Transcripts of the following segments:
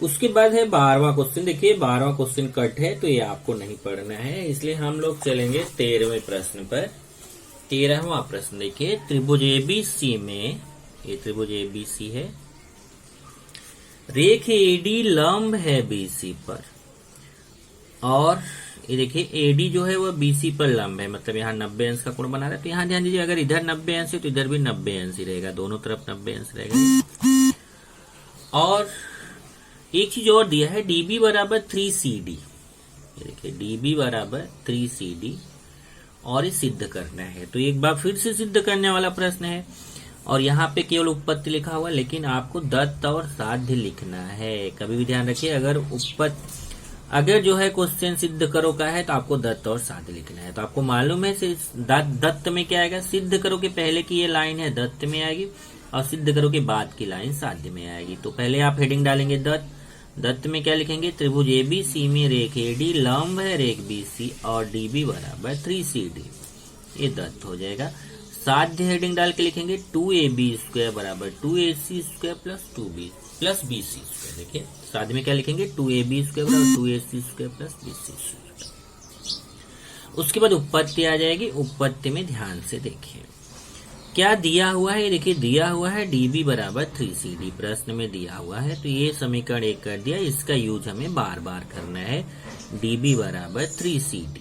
उसके बाद है 12वां क्वेश्चन। देखिए 12वां क्वेश्चन कट है तो ये आपको नहीं पढ़ना है, इसलिए हम लोग चलेंगे 13वें प्रश्न पर। 13वां प्रश्न देखिए, त्रिभुज एबीसी में, ये त्रिभुज एबीसी है, रेख एडी लंब है बीसी पर, और ये देखिए एडी जो है वो बीसी पर लंब है, मतलब यहाँ 90 अंश का कोण बना रहा है। तो यहाँ ध्यान दीजिए, अगर इधर 90 अंश है तो इधर भी 90 अंश ही रहेगा, दोनों तरफ 90 अंश रहेगा। और एक चीज और दिया है, डीबी बराबर 3CD। ये देखिए डीबी बराबर 3CD, और ये सिद्ध करना है। तो एक बार फिर से सिद्ध करने वाला प्रश्न है, और यहाँ पे केवल उत्पत्ति लिखा हुआ, लेकिन आपको दत्त और साध्य लिखना है। कभी भी ध्यान रखिए, अगर जो है क्वेश्चन सिद्ध करो का है तो आपको दत्त और साध्य लिखना है। तो आपको मालूम है दत्त में क्या आएगा, सिद्ध करो के पहले की ये लाइन है दत्त में आएगी, और सिद्ध करो के बाद की लाइन साध्य में आएगी। तो पहले आप हेडिंग डालेंगे दत्त में क्या लिखेंगे, त्रिभुज एबीसी में रेख एडी लंब है रेख बीसी और डीबी बराबर 3CD, ये दत्त हो जाएगा। साध्य हेडिंग डाल के लिखेंगे 2AB² बराबर 2AC² plus 2B plus BC²। देखिए साध्य में क्या लिखेंगे, 2AB² बराबर 2AC² प्लस BC²। उसके बाद उत्पत्ति आ जाएगी, उत्पत्ति में ध्यान से देखिए क्या दिया हुआ है। देखिए दिया हुआ है डीबी बराबर 3CD, प्रश्न में दिया हुआ है। तो ये समीकरण 1 कर दिया, इसका यूज हमें बार बार करना है, डीबी बराबर 3CD।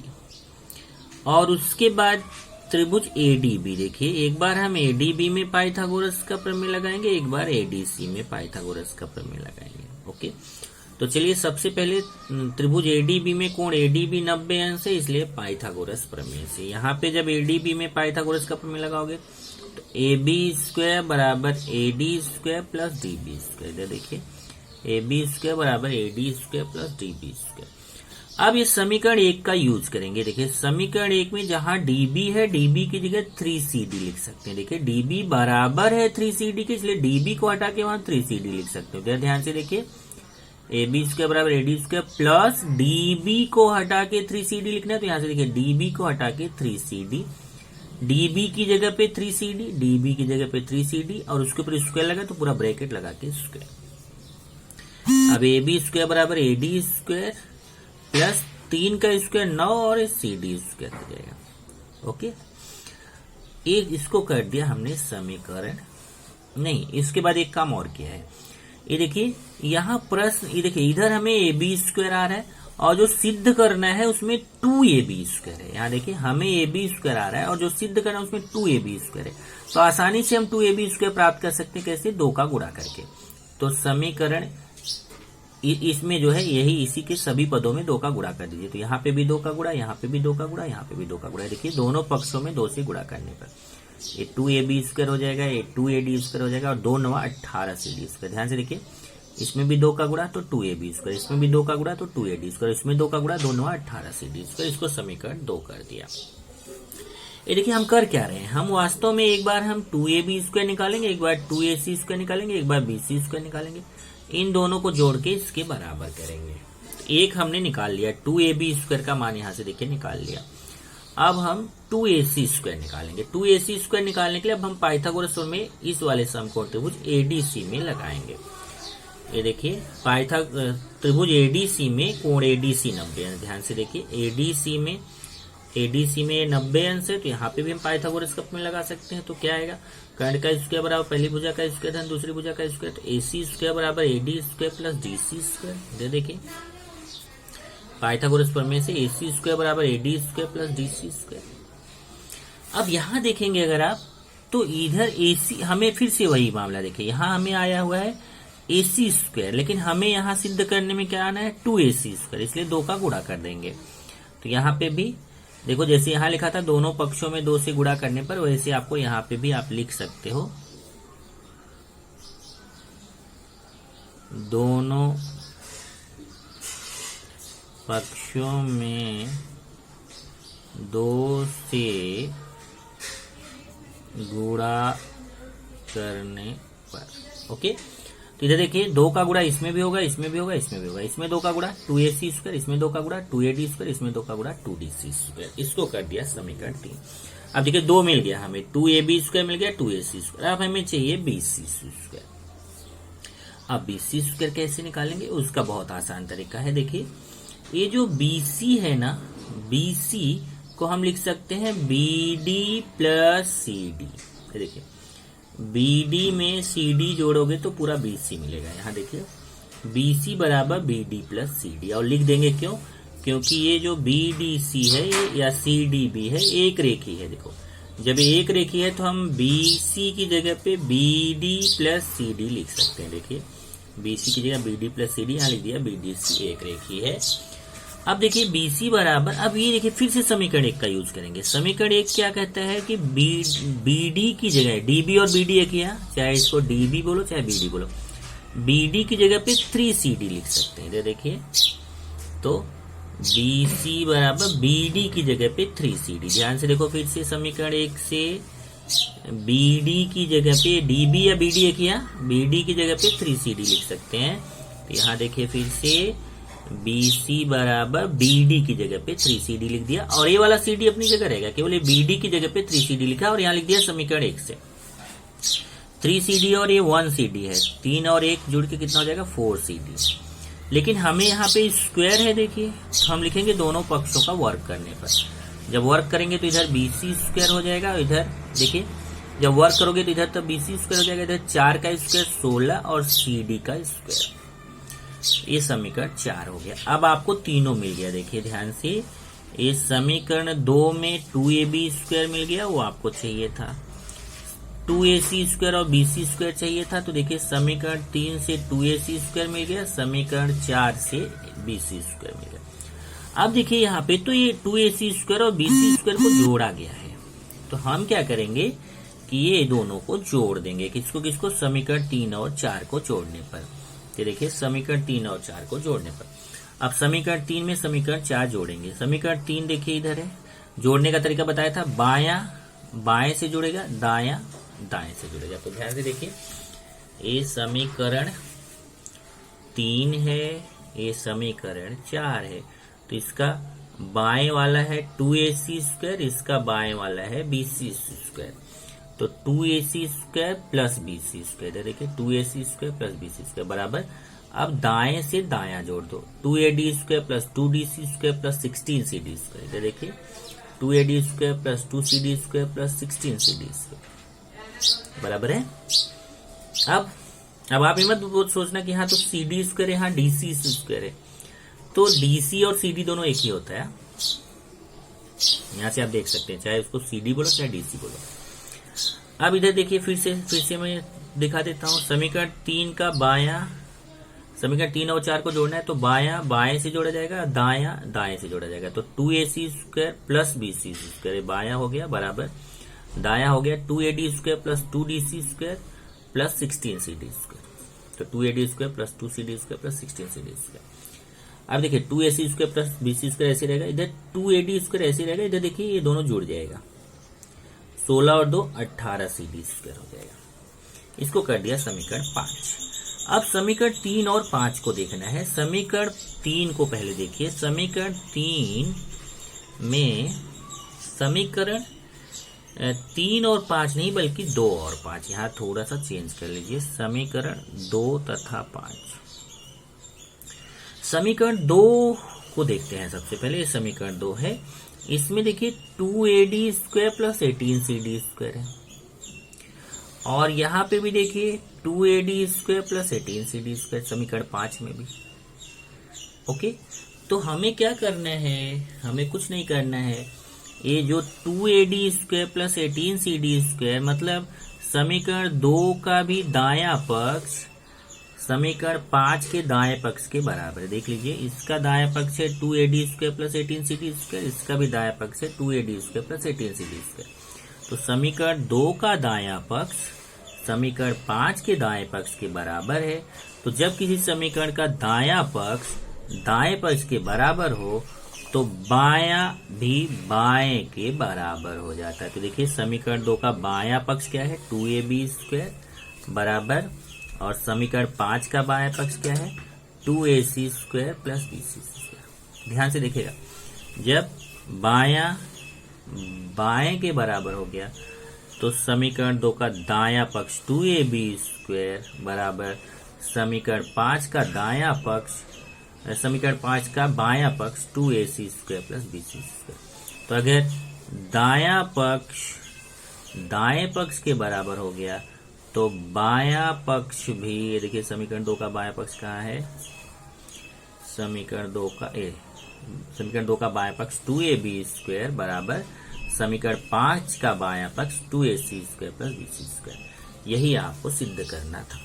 और उसके बाद त्रिभुज एडीबी, देखिए एक बार हम एडीबी में पाइथागोरस का प्रमेय लगाएंगे, एक बार एडीसी में पाइथागोरस का प्रमेय लगाएंगे। ओके, तो चलिए सबसे पहले त्रिभुज एडीबी में कोण एडीबी 90 अंश है, इसलिए पाइथागोरस प्रमेय से यहाँ पे जब एडीबी में पाइथागोरस का प्रमेय लगाओगे तो AB² बराबर AD² प्लस DB²। देखिए AB² बराबर AD² प्लस DB²। अब ये समीकरण 1 का यूज करेंगे। देखिए समीकरण 1 में जहां डीबी है, डीबी की जगह 3CD लिख सकते हैं। देखिए डीबी बराबर है 3CD के, इसलिए डीबी को हटा के वहां 3CD लिख सकते हो। ध्यान से देखिए AB² बराबर AD² प्लस डीबी को हटा के 3CD लिखना है। तो यहां से देखिए डीबी को हटा के 3CD, डीबी की जगह पे 3CD, डीबी की जगह पे 3CD, और उसके ऊपर स्क्वायर लगा तो पूरा ब्रैकेट लगा के स्क्वायर। अब AB² बराबर AD² प्लस 3 का स्क्वायर 9 और CD² हो जाएगा। ओके, एक इसको कर दिया हमने समीकरण। नहीं, इसके बाद एक काम और किया है। ये देखिए यहाँ प्रश्न, ये देखिए इधर हमें AB² आ रहा है, और जो सिद्ध करना है उसमें 2AB² है। यहाँ देखिए हमें AB² आ रहा है और जो सिद्ध करना है उसमें 2AB² है। तो आसानी से हम 2AB² प्राप्त कर सकते हैं, कैसे, 2 का गुणा करके। तो समीकरण इसमें जो है यही, इसी के सभी पदों में 2 का गुणा कर दीजिए। तो यहाँ पे भी 2 का गुणा, यहाँ पे भी 2 का गुणा, यहाँ पे भी 2 का गुणा। देखिए दोनों पक्षों में 2 से गुणा करने पर ये 2AB² हो जाएगा, ये 2AD² हो जाएगा, और 2 9 18 CD²। ध्यान से देखिए इसमें भी 2 का गुणा तो 2AB², इसमें भी 2 का गुणा तो 2AD², इसमें 2 का गुणा, 2 9 18 CD²। इसको समीकरण 2 कर दिया। ये देखिए हम कर क्या रहे हैं, हम वास्तव में एक बार हम 2AB² निकालेंगे, एक बार 2AC² निकालेंगे, एक बार BC² निकालेंगे। इन दोनों को जोड़ के इसके बराबर करेंगे। एक हमने निकाल लिया, 2AB² का मान यहां से देखिए निकाल लिया। अब हम 2AC² निकालेंगे। 2AC² निकालने के लिए अब हम पाइथागोरस में इस वाले समकोण त्रिभुज ADC में लगाएंगे। ये देखिए त्रिभुज ADC में कोण ADC 90 अंश। ध्यान से देखिए ADC में 90 अंश है, तो यहाँ पे भी हम पाइथागोरस का प्रमेय लगा सकते हैं। तो क्या आएगा, कर्ण का स्क्वायर बराबर पहली भुजा का स्क्वायर धन दूसरी भुजा का स्क्वायर, तो AC² बराबर AD² प्लस DC²। देखिए पाइथागोरस प्रमेय से AC² बराबर AD² प्लस DC²। अब यहाँ देखेंगे अगर आप, तो इधर AC हमें फिर से वही मामला देखिए, यहाँ हमें आया हुआ है AC², लेकिन हमें यहाँ सिद्ध करने में क्या आना है, 2AC², इसलिए 2 का गुणा कर देंगे। तो यहाँ पे भी देखो, जैसे यहाँ लिखा था दोनों पक्षों में 2 से गुणा करने पर, वैसे आपको यहाँ पे भी आप लिख सकते हो, दोनों पक्षों में 2 से गुणा करने पर। ओके, तो इधर देखिए 2 का गुणा इसमें भी होगा, इसमें भी होगा, इसमें भी होगा। इसमें 2 का गुणा 2AC², इसमें 2 का गुणा 2AD², इसमें 2 का गुणा 2DC²। इसको कर दिया समीकरण 3। अब देखिए 2 मिल गया हमें, 2AB² मिल गया, 2AC²। अब हमें चाहिए BC²। अब BC स्क्वायर कैसे निकालेंगे, उसका बहुत आसान तरीका है। देखिए ये जो BC है ना, BC को हम लिख सकते हैं BD प्लस CD। देखिए BD में CD जोड़ोगे तो पूरा BC मिलेगा। यहाँ देखिए BC बराबर BD प्लस CD, और लिख देंगे क्यों, क्योंकि ये जो BDC है ये या CDB है एक रेखी है। देखो जब ये एक रेखी है तो हम BC की जगह पे BD प्लस CD लिख सकते हैं। देखिए BC की जगह BD प्लस CD, यहाँ लिख दिया BDC एक रेखी है। अब देखिए BC बराबर, अब ये देखिए फिर से समीकरण 1 का यूज करेंगे। समीकरण 1 क्या कहता है कि BD की जगह DB और BD एक ही है, चाहे इसको DB बोलो चाहे BD बोलो, BD की जगह पे 3CD लिख सकते हैं। देखिए तो BC बराबर BD की जगह पे 3CD। ध्यान से देखो फिर से समीकरण 1 से BD की जगह पे DB या BD एक ही, BD की जगह पे 3CD लिख सकते हैं। तो यहाँ देखिए फिर से BC बराबर BD की जगह पे 3CD लिख दिया, और ये वाला CD अपनी जगह रहेगा, केवल ये BD की जगह पे 3CD लिखा और यहाँ लिख दिया समीकरण 1 से 3CD और ये 1CD है, 3 और 1 जुड़ के कितना हो जाएगा 4CD। लेकिन हमें यहाँ पे स्क्वायर है, देखिए तो हम लिखेंगे दोनों पक्षों का वर्क करने पर। जब वर्क करेंगे तो इधर BC स्क्वायर हो जाएगा, इधर देखिए जब वर्क करोगे तो इधर तब BC स्क्वायर हो जाएगा, इधर 4 का स्क्वायर 16 और CD का स्क्वायर, ये समीकरण 4 हो गया। अब आपको तीनों मिल गया। देखिए ध्यान से, ये समीकरण 2 में 2AB स्क्वायर मिल गया, वो आपको चाहिए था, 2AC स्क्वायर और BC स्क्वायर चाहिए था। तो देखिए समीकरण 3 से 2AC स्क्वायर मिल गया, समीकरण 4 से BC स्क्वायर मिल गया। अब देखिए यहाँ पे तो ये 2AC स्क्वायर और BC स्क्वायर को जोड़ा गया है, तो हम क्या करेंगे कि ये दोनों को जोड़ देंगे। किसको किसको, समीकरण 3 और 4 को जोड़ने पर। तो देखिए समीकरण 3 और 4 को जोड़ने पर, अब समीकरण 3 में समीकरण 4 जोड़ेंगे। समीकरण 3 देखिए इधर है, जोड़ने का तरीका बताया था, बायां बाएं से जुड़ेगा, दायां दाएं से जुड़ेगा। तो ध्यान से देखिए ये समीकरण 3 है, ये समीकरण 4 है, तो इसका बाएं वाला है 2AC स्क्वायर, इसका बाएं वाला है BC स्क्वायर। तो 2AC square plus BC square, देखिए 2AC square plus BC square बराबर, अब दाएं से दायां जोड़ दो, 2AD square plus 2DC square plus 16CD square. देखिए 2AD square plus 2CD square plus 16CD square बराबर है। अब आप ये मत सोचना कि हाँ तो CD स्क्वायर है, यहाँ DC स्क्वायर है, तो DC और CD दोनों एक ही होता है। यहाँ से आप देख सकते हैं, चाहे उसको CD बोलो चाहे DC बोलो। अब इधर देखिए फिर से मैं दिखा देता हूँ, समीकरण 3 का बायां, समीकरण 3 और 4 को जोड़ना है तो बायां बाएं से जोड़ा जाएगा, दायां दाएं से जोड़ा जाएगा। तो 2AC square plus BC square बायां हो गया बराबर, दायां हो गया 2AD square plus 2DC square plus 16CD square. तो 2AD square plus 2CD square plus 16CD square. अब देखिए 2AC square plus BC square ऐसे रहेगा, इधर 2AD स्क्वायर ऐसे रहेगा, इधर देखिए ये दोनों जुड़ जाएगा, 16 और 2 18CD स्क्वायर हो जाएगा। इसको कर दिया समीकरण 5। अब समीकरण 3 और 5 को देखना है। समीकरण 3 को पहले देखिए, समीकरण 3 में समीकरण 3 और 5 नहीं बल्कि 2 और 5, यहाँ थोड़ा सा चेंज कर लीजिए, समीकरण 2 तथा 5। समीकरण 2 को देखते हैं सबसे पहले, ये समीकरण 2 है, इसमें देखिए 2AD square plus 18CD square है, और यहाँ पे भी देखिए 2AD square plus 18CD square, समीकरण 5 में भी। ओके, तो हमें क्या करना है, हमें कुछ नहीं करना है, ये जो 2AD square plus 18CD square मतलब समीकरण 2 का भी दायां पक्ष समीकरण 5 के दाएं पक्ष के बराबर है। देख लीजिए, इसका दायां पक्ष है 2AD square plus 18CD square, इसका भी दायां पक्ष है 2AD square plus 18CD square. तो समीकरण 2 का दायां पक्ष समीकरण 5 के दाएं पक्ष के बराबर है। तो जब किसी समीकरण का दायां पक्ष दाएं पक्ष के बराबर हो तो बायां भी बाएं के बराबर हो जाता है। तो देखिए समीकरण 2 का बायां पक्ष क्या है, 2AB स्क्वायर बराबर, और समीकरण 5 का बायां पक्ष क्या है, 2AC square plus BC square. ध्यान से देखिएगा, जब बायां बाएं के बराबर हो गया तो समीकरण 2 का दायां पक्ष 2AB स्क्वायर बराबर समीकरण 5 का दायां पक्ष, समीकरण 5 का बायां पक्ष 2ac square plus bc square. तो अगर दायां पक्ष दाएं पक्ष के बराबर हो गया तो बायां पक्ष भी, ये देखिए समीकरण 2 का बायां पक्ष कहाँ है, समीकरण 2 का बायां पक्ष 2ab स्क्वायर बराबर समीकरण 5 का बायां पक्ष 2ac square plus bc square. यही आपको सिद्ध करना था।